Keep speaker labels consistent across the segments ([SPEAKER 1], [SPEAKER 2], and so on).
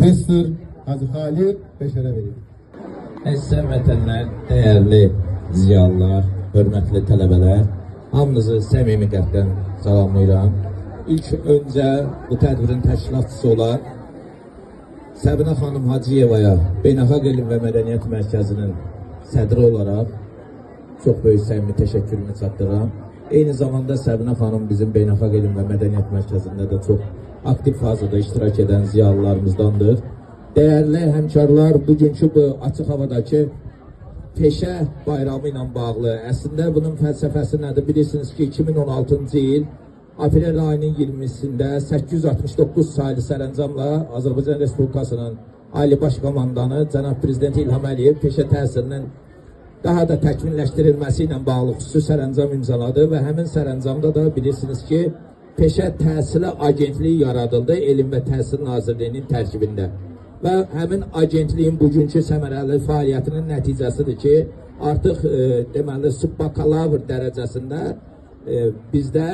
[SPEAKER 1] professor Hacı Xalid Beşərə verir.
[SPEAKER 2] Əziz vətənlər, dəyərli ziyalılar, hörmətli tələbələr, hamınızı səmimi qəlbdən salamlayıram. İlk öncə bu tədbirin təşkilatçısı olan Səbinə xanım Hacıyevaya Beynəlxalq Elm və Mədəniyyət Mərkəzinin sədri olaraq çox böyük səmimi təşəkkürümü çatdırıram. Eyni zamanda Səbinə xanım bizim Beynəlxalq Elm və Mədəniyyət Mərkəzində də çox aktiv fazada iştirak edən ziyalılarımızdandır. Değerli həmkarlar, bugünkü bu açıq havadakı peşə bayramı ilə bağlı, əslində bunun fəlsəfəsi nədir? Bilirsiniz ki, 2016-cı il aprel ayının 20-sində 869 sayılı sərəncamla Azərbaycan Respublikasının Ali Baş Komandanı Cənab Prezident İlham Əliyev peşə təhsilinin daha da təkmilləşdirilməsi ilə bağlı xüsusi sərəncam imzaladı və həmin sərəncamda da bilirsiniz ki, Peşə Təhsili Agentliyi yaradıldı Elm və Təhsil Nazirliyinin tərkibində. Və həmin agentliyin bugünkü səmərəli fəaliyyətinin nəticəsidir ki, artıq deməli subbakalavr dərəcəsində bizdə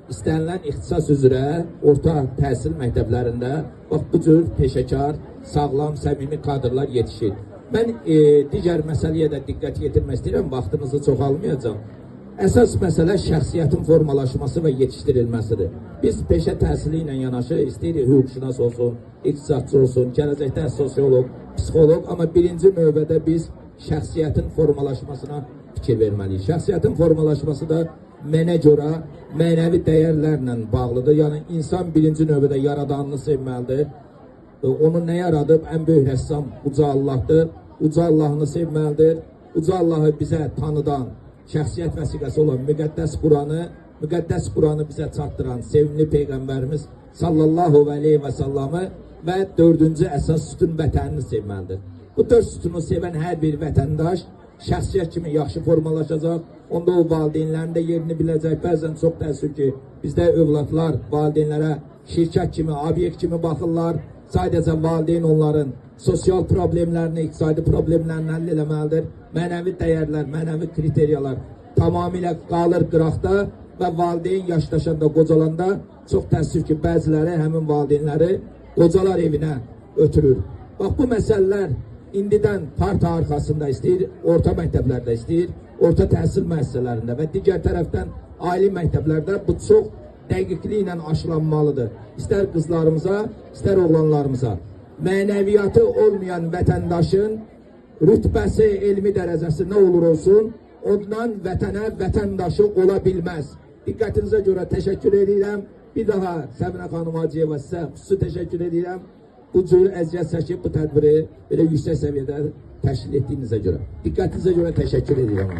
[SPEAKER 2] istənilən ixtisas üzrə orta təhsil məktəblərində bax bu cür peşəkar, sağlam, səmimi kadrlar yetişir. Mən digər məsələyə də diqqət yetirmək istəyirəm, vaxtınızı çox almayacağım. Əsas məsələ şəxsiyyətin formalaşması və yetişdirilməsidir. Biz peşə təhsili ilə yanaşı istəyirik hüquqşünas olsun, iqtisadçı olsun, gələcəkdə sosioloq, psixoloq, amma birinci növbədə biz şəxsiyyətin formalaşmasına fikir verməliyik. Şəxsiyyətin formalaşması da mənə görə mənəvi dəyərlərlə bağlıdır. Yəni insan birinci növbədə yaradanını sevməlidir. Onu nə yaradıb? Ən böyük rəssam Uca Allahdır. Uca Allahını sevməlidir. Uca Allahı bizə tanıdan şəxsiyyət vəsiqəsi olan müqəddəs Quranı bizə çatdıran sevimli Peyğəmbərimiz sallallahu aleyhi və sallamı və dördüncü əsas sütun vətənini sevməlidir. Bu dörd sütunu sevən hər bir vətəndaş şəxsiyyət kimi yaxşı formalaşacaq, onda o valideynlərin də yerini biləcək. Bəzən çox təəssüf ki, bizdə övladlar valideynlərə şirkət kimi, obyekt kimi baxırlar. Sadəcə valideyn onların sosial problemlərini, iqtisadi problemlərini həll eləməlidir. Mənəvi dəyərlər, mənəvi kriteriyalar tamamilə qalır qıraqda və valideyn yaşlaşanda, qocalanda çox təəssüf ki, bəziləri həmin valideynləri qocalar evinə ötürür. Bax, bu məsələlər indidən parta arxasında istəyir, orta məktəblərdə istəyir, orta təhsil müəssisələrində və digər tərəfdən ali məktəblərdə bu çox dəqiqliklə aşılanmalıdır. İstər qızlarımıza, istər oğlanlarımıza. Mənəviyyatı olmayan vətəndaşın rütbəsi, elmi dərəcəsi nə olur olsun, ondan vətənə vətəndaşı ola bilməz. Diqqətinizə görə təşəkkür edirəm. Bir daha Səbinə xanım Hacıyeva sizə xüsusi təşəkkür edirəm. Bu cür əziyyət çəkib bu tədbiri belə yüksək səviyyədə təşkil etdiyinizə görə. Diqqətinizə görə təşəkkür edirəm.